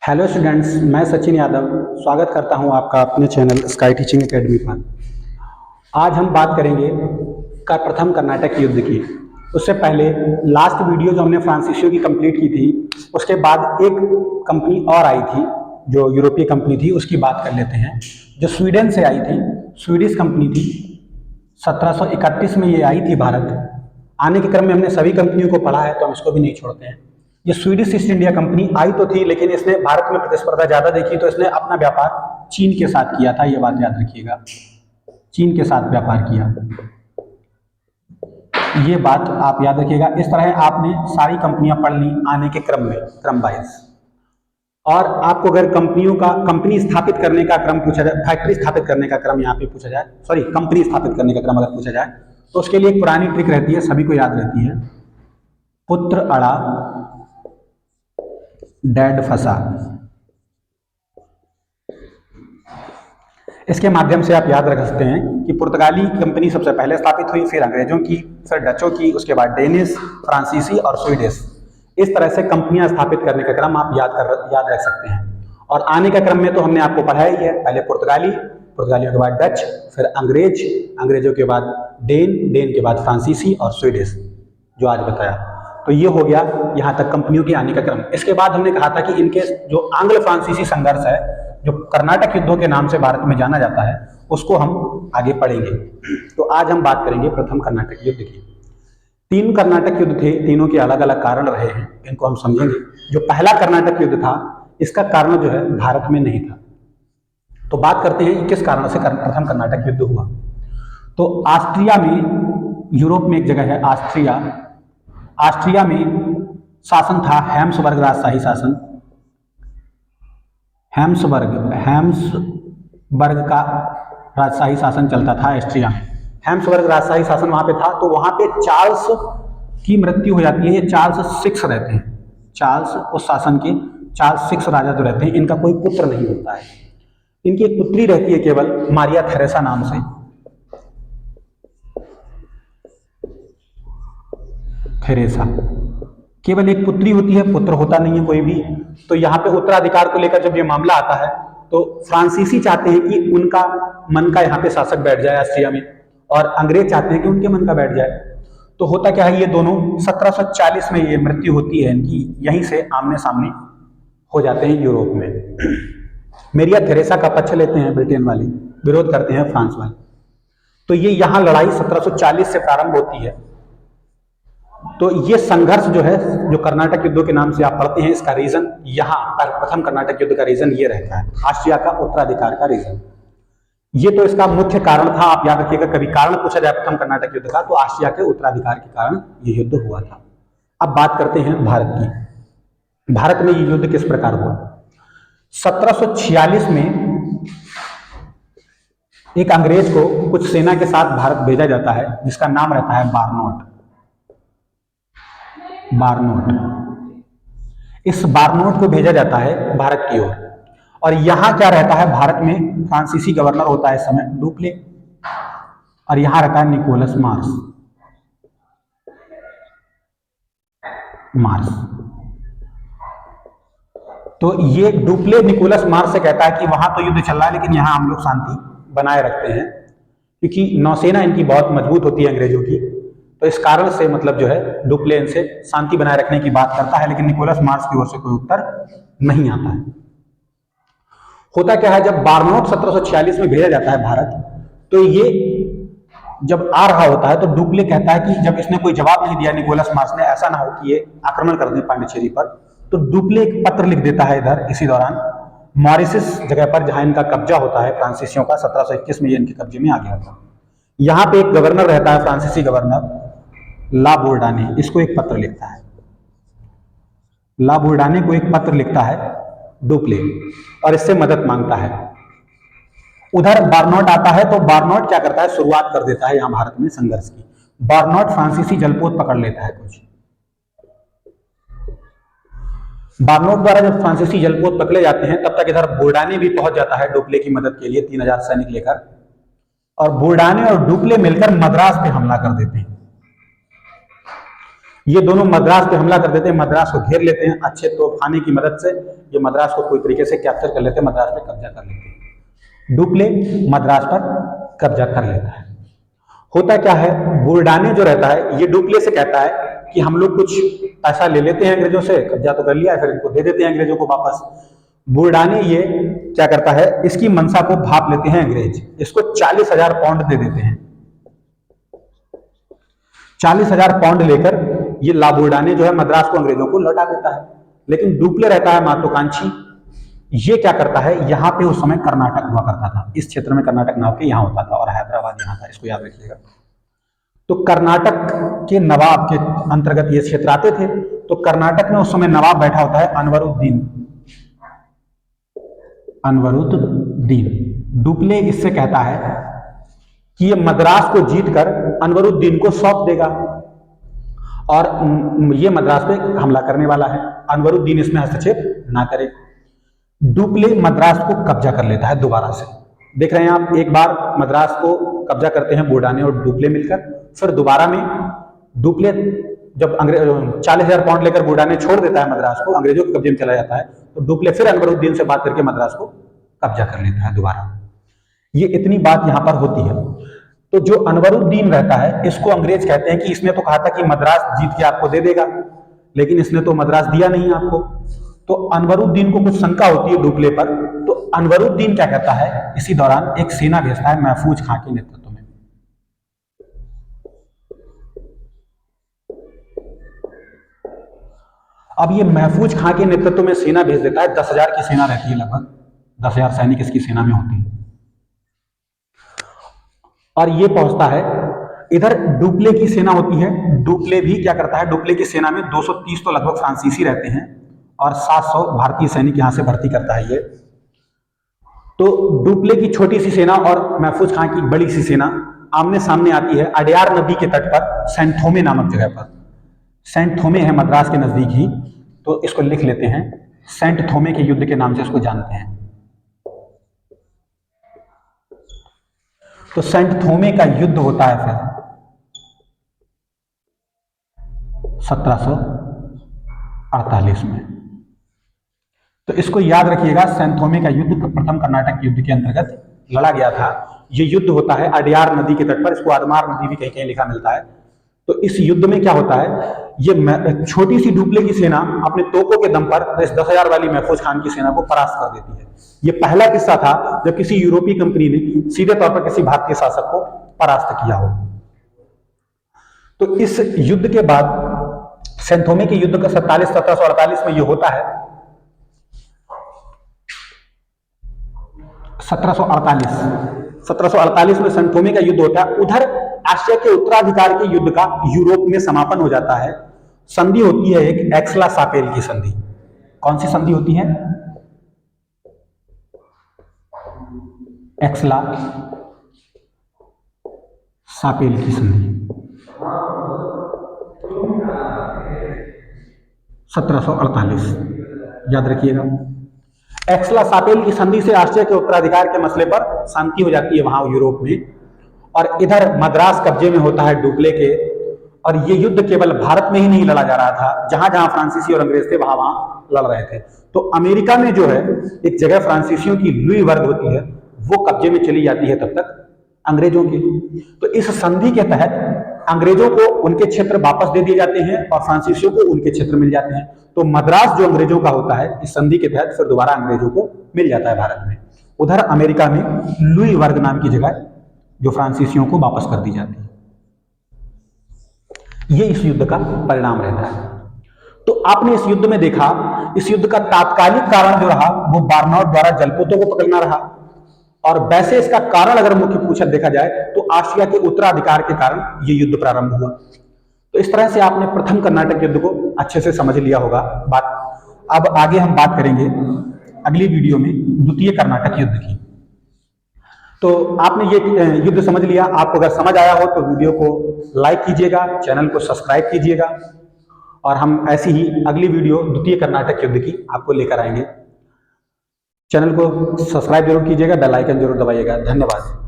Hello students, मैं सचिन यादव स्वागत करता हूं आपका अपने चैनल स्काई टीचिंग एकेडमी पर। आज हम बात करेंगे प्रथम कर्नाटक युद्ध की। उससे पहले लास्ट वीडियो जो हमने फ्रांसीसियों की कंप्लीट की थी, उसके बाद एक कंपनी और आई थी जो यूरोपीय कंपनी थी, उसकी बात कर लेते हैं। जो स्वीडन से आई थी, स्वीडिश कंपनी थी। 1731 में ये आई थी भारत। आने के क्रम में हमने सभी कंपनियों को पढ़ा है, तो हम इसको भी नहीं छोड़ते हैं। ये स्वीडिश ईस्ट इंडिया कंपनी आई तो थी, लेकिन इसने भारत में प्रतिस्पर्धा ज्यादा देखी, तो इसने अपना व्यापार चीन के साथ किया था। ये बात याद रखिएगा, चीन के साथ व्यापार किया। ये बात आप याद रखिएगा। इस तरह आपने सारी कंपनियां पढ़ ली आने के क्रम में, क्रम वाइज। और आपको अगर कंपनी स्थापित करने का क्रम पूछा जाए, फैक्ट्री स्थापित करने का क्रम यहाँ पे पूछा जाए, सॉरी कंपनी स्थापित करने का क्रम अगर पूछा जाए, तो उसके लिए एक पुरानी ट्रिक रहती है, सभी को याद रहती है। पुत्र अड़ा डैड फंसा। इसके माध्यम से आप याद रख सकते हैं कि पुर्तगाली कंपनी सबसे पहले स्थापित हुई, फिर अंग्रेजों की, फिर डचों की, उसके बाद डेनिश, फ्रांसीसी और स्वीडिश। इस तरह से कंपनियां स्थापित करने का क्रम आप याद रख सकते हैं। और आने का क्रम में तो हमने आपको पढ़ाया ही है। पहले पुर्तगाली, पुर्तगालियों के बाद डच, फिर अंग्रेज, अंग्रेजों के बाद डेन के बाद फ्रांसीसी और स्वीडिश, जो आज बताया। तो ये हो गया यहाँ तक कंपनियों के आने का क्रम। इसके बाद हमने कहा था कि इनके जो आंग्ल फ्रांसीसी संघर्ष है, जो कर्नाटक युद्धों के नाम से भारत में जाना जाता है, उसको हम आगे पढ़ेंगे। तो आज हम बात करेंगे प्रथम कर्नाटक युद्ध की। तीन कर्नाटक युद्ध थे, तीनों के अलग अलग कारण रहे हैं, इनको हम समझेंगे। जो पहला कर्नाटक युद्ध था, इसका कारण जो है भारत में नहीं था। तो बात करते हैं किस कारण से प्रथम कर्नाटक युद्ध हुआ। तो ऑस्ट्रिया में, यूरोप में एक जगह है ऑस्ट्रिया, ऑस्ट्रिया में शासन था हैम्सबर्ग राजशाही शासन। हैम्सबर्ग का राजशाही शासन चलता था ऑस्ट्रिया में। हैम्सबर्ग राजशाही शासन वहां पे था। तो वहां पे चार्ल्स की मृत्यु हो जाती है। ये चार्ल्स 6 रहते हैं, चार्ल्स उस शासन के चार्ल्स 6 राजा जो रहते हैं, इनका कोई पुत्र नहीं होता है। इनकी एक पुत्री रहती है केवल, मारिया थेरेसा नाम से। थेरेसा केवल एक पुत्री होती है, पुत्र होता नहीं है कोई भी। तो यहाँ पे उत्तराधिकार को लेकर जब ये मामला आता है, तो फ्रांसीसी चाहते हैं कि उनका मन का यहाँ पे शासक बैठ जाए ऑस्ट्रिया में, और अंग्रेज चाहते हैं कि उनके मन का बैठ जाए। तो होता क्या है, ये दोनों 1740 में ये मृत्यु होती है इनकी, यहीं से आमने सामने हो जाते हैं यूरोप में। मेरिया थेरेसा का पक्ष लेते हैं ब्रिटेन वाले, विरोध करते हैं फ्रांस वाले। तो ये यहाँ लड़ाई 1740 से प्रारंभ होती है। तो ये संघर्ष जो है, जो कर्नाटक युद्धों के नाम से आप पढ़ते हैं, इसका रीजन यहाँ पर प्रथम कर्नाटक युद्ध का रीजन ये रहता है, ऑस्ट्रिया का उत्तराधिकार का रीजन। ये तो इसका मुख्य कारण था। आप याद रखिएगा, कभी कारण पूछा जाए प्रथम कर्नाटक युद्ध का, तो ऑस्ट्रिया के उत्तराधिकार के कारण ये युद्ध हुआ था। अब बात करते हैं भारत की। भारत में ये युद्ध किस प्रकार हुआ। 1746 में एक अंग्रेज को कुछ सेना के साथ भारत भेजा जाता है, जिसका नाम रहता है बारनोट। इस बारनोट को भेजा जाता है भारत की ओर। और यहां क्या रहता है, भारत में फ्रांसीसी गवर्नर होता है इस समय डुप्ले, और यहां रहता है निकोलस मार्स। तो ये डुप्ले निकोलस मार्स से कहता है कि वहां तो युद्ध चल रहा है, लेकिन यहां हम लोग शांति बनाए रखते हैं, क्योंकि नौसेना इनकी बहुत मजबूत होती है अंग्रेजों की। तो इस कारण से मतलब जो है डुप्ले इनसे शांति बनाए रखने की बात करता है, लेकिन निकोलस मार्स की ओर से कोई उत्तर नहीं आता है। होता क्या है, जब बारनोट 1746 में भेजा जाता है भारत, तो ये जब आ रहा होता है, तो डुप्ले कहता है कि जब इसने कोई जवाब नहीं दिया निकोलस मार्स ने, ऐसा ना हो कि ये आक्रमण कर दे पांडिचेरी पर, तो डुप्ले एक पत्र लिख देता है इधर इसी दौरान मॉरिशस जगह पर, जहां इनका कब्जा होता है फ्रांसीसियों का। 1721 में ये इनके कब्जे में आ गया था। यहां पे एक गवर्नर रहता है, फ्रांसीसी गवर्नर ला बोर्डाने, इसको एक पत्र लिखता है। ला बोर्डाने को एक पत्र लिखता है डुप्ले, और इससे मदद मांगता है। उधर बारनोट आता है, तो बारनोट क्या करता है, शुरुआत कर देता है यहां भारत में संघर्ष की। बारनोट फ्रांसीसी जलपोत पकड़ लेता है कुछ। बारनोट द्वारा जब फ्रांसीसी जलपोत पकड़े जाते हैं, तब तक इधर बोर्डाने भी पहुंच जाता है डुप्ले की मदद के लिए 3000 सैनिक लेकर, और बोर्डाने और डुप्ले मिलकर मद्रास पे हमला कर देते हैं। ये दोनों मद्रास पे हमला कर देते हैं, मद्रास को घेर लेते हैं, अच्छे तोपखाने की मदद से ये मद्रास को पूरी तरीके से कैप्चर कर लेते हैं, मद्रास पे कब्जा कर लेते हैं। डुप्ले मद्रास पर कब्जा कर लेता है। होता क्या है, बुरडाने जो रहता है ये डुप्ले से कहता है कि हम लोग कुछ पैसा ले लेते हैं अंग्रेजों से, कब्जा तो कर लिया है, फिर इनको दे देते हैं अंग्रेजों को वापस। बुरडाने ये क्या करता है, इसकी मनसा को भाप लेते हैं अंग्रेज, इसको 40,000 पाउंड दे देते हैं। 40,000 पाउंड लेकर ये लाबुर्डाने जो है मद्रास को अंग्रेजों को लौटा देता है। लेकिन डुप्ले रहता है महत्वाकांक्षी, ये क्या करता है, यहां पे उस समय कर्नाटक हुआ करता था, इस क्षेत्र में कर्नाटक नाम के यहां होता था और हैदराबाद यहां था, इसको याद रखिएगा। तो कर्नाटक के नवाब के अंतर्गत ये क्षेत्र आते थे। तो कर्नाटक में उस समय नवाब बैठा होता है अनवरुद्दीन। डुप्ले इससे कहता है कि ये मद्रास को जीतकर अनवरुद्दीन को सौंप देगा और ये मद्रास पे हमला करने वाला है, अनवरुद्दीन इसमें हस्तक्षेप ना करे। डुप्ले मद्रास को कब्जा कर लेता है दोबारा से। देख रहे हैं आप, एक बार मद्रास को कब्जा करते हैं बुरडाने और डुप्ले मिलकर, फिर दोबारा में डुप्ले जब 40,000 पाउंड लेकर बुरडाने छोड़ देता है मद्रास को, अंग्रेजों के कब्जे में चला जाता है, तो डुप्ले फिर अनवरुद्दीन से बात करके मद्रास को कब्जा कर लेता है दोबारा। ये इतनी बात यहां पर होती है। तो जो अनवरुद्दीन रहता है इसको अंग्रेज कहते हैं कि इसने तो कहा था कि मद्रास जीत के आपको दे देगा, लेकिन इसने तो मद्रास दिया नहीं आपको। तो अनवरुद्दीन को कुछ शंका होती है डुप्ले पर। तो अनवरुद्दीन क्या कहता है, इसी दौरान एक सेना भेजता है महफूज खां के नेतृत्व में। अब ये महफूज खां के नेतृत्व में सेना भेज देता है, 10,000 की सेना रहती है, लगभग 10,000 सैनिक इसकी सेना में होते हैं। और ये पहुंचता है, इधर डुप्ले की सेना होती है। डुप्ले भी क्या करता है, डुप्ले की सेना में 230 तो लगभग फ्रांसीसी रहते हैं और 700 भारतीय सैनिक यहां से भर्ती करता है ये। तो डुप्ले की छोटी सी सेना और महफूज खां की बड़ी सी सेना आमने सामने आती है अडयार नदी के तट पर, सेंट थोमे नामक जगह पर। सेंट थोमे है मद्रास के नजदीक ही, तो इसको लिख लेते हैं, सेंट थोमे के युद्ध के नाम से इसको जानते हैं। तो सेंट थोमे का युद्ध होता है फिर 1748 में। तो इसको याद रखिएगा, सेंट थोमे का युद्ध प्रथम कर्नाटक युद्ध के अंतर्गत लड़ा गया था। यह युद्ध होता है अडयार नदी के तट पर, इसको अदमार नदी भी कहीं कहीं लिखा मिलता है। तो इस युद्ध में क्या होता है, ये छोटी सी डुप्ले की सेना अपने तोपों के दम पर इस 10,000 वाली महफूज खान की सेना को परास्त कर देती है। ये पहला किस्सा था जब किसी यूरोपीय कंपनी ने सीधे तौर पर किसी भारतीय शासक को परास्त किया हो। तो इस युद्ध के बाद सेंट थोमे के युद्ध का 1748 में ये होता है। 1748 में सेंट थोमे का युद्ध होता है। उधर आस्ट्रिया के उत्तराधिकार के युद्ध का यूरोप में समापन हो जाता है। संधि होती है एक एक्सला सापेल की संधि। कौन सी संधि होती है? एक्सला सापेल की संधि 1748, याद रखिएगा। एक्सला सापेल की संधि से आस्ट्रिया के उत्तराधिकार के मसले पर शांति हो जाती है वहां यूरोप में, और इधर मद्रास कब्जे में होता है डुप्ले के। और ये युद्ध केवल भारत में ही नहीं लड़ा जा रहा था, जहां जहां फ्रांसीसी और अंग्रेज थे वहां वहां लड़ रहे थे। तो अमेरिका में जो है एक जगह फ्रांसीसियों की लुई वर्ग होती है, वो कब्जे में चली जाती है तब तक अंग्रेजों की। तो इस संधि के तहत अंग्रेजों को उनके क्षेत्र वापस दे दिए जाते हैं और फ्रांसीसियों को उनके क्षेत्र मिल जाते हैं। तो मद्रास जो अंग्रेजों का होता है, इस संधि के तहत फिर दोबारा अंग्रेजों को मिल जाता है भारत में। उधर अमेरिका में लुई वर्ग नाम की जगह जो फ्रांसीसियों को वापस कर दी जाती है। ये इस युद्ध का परिणाम रहता है। तो आपने इस युद्ध में देखा, इस युद्ध का तात्कालिक कारण जो रहा वो बारनौट द्वारा जलपोतों को पकड़ना रहा। और वैसे इसका कारण अगर मुख्य पूछा देखा जाए तो आस्ट्रिया के उत्तराधिकार के कारण यह युद्ध प्रारंभ हुआ। तो इस तरह से आपने प्रथम कर्नाटक युद्ध को अच्छे से समझ लिया होगा बात। अब आगे हम बात करेंगे अगली वीडियो में द्वितीय कर्नाटक युद्ध की। तो आपने ये युद्ध समझ लिया। आपको अगर समझ आया हो तो वीडियो को लाइक कीजिएगा, चैनल को सब्सक्राइब कीजिएगा, और हम ऐसी ही अगली वीडियो द्वितीय कर्नाटक युद्ध की आपको लेकर आएंगे। चैनल को सब्सक्राइब जरूर कीजिएगा, बेल आइकन जरूर दबाइएगा। धन्यवाद।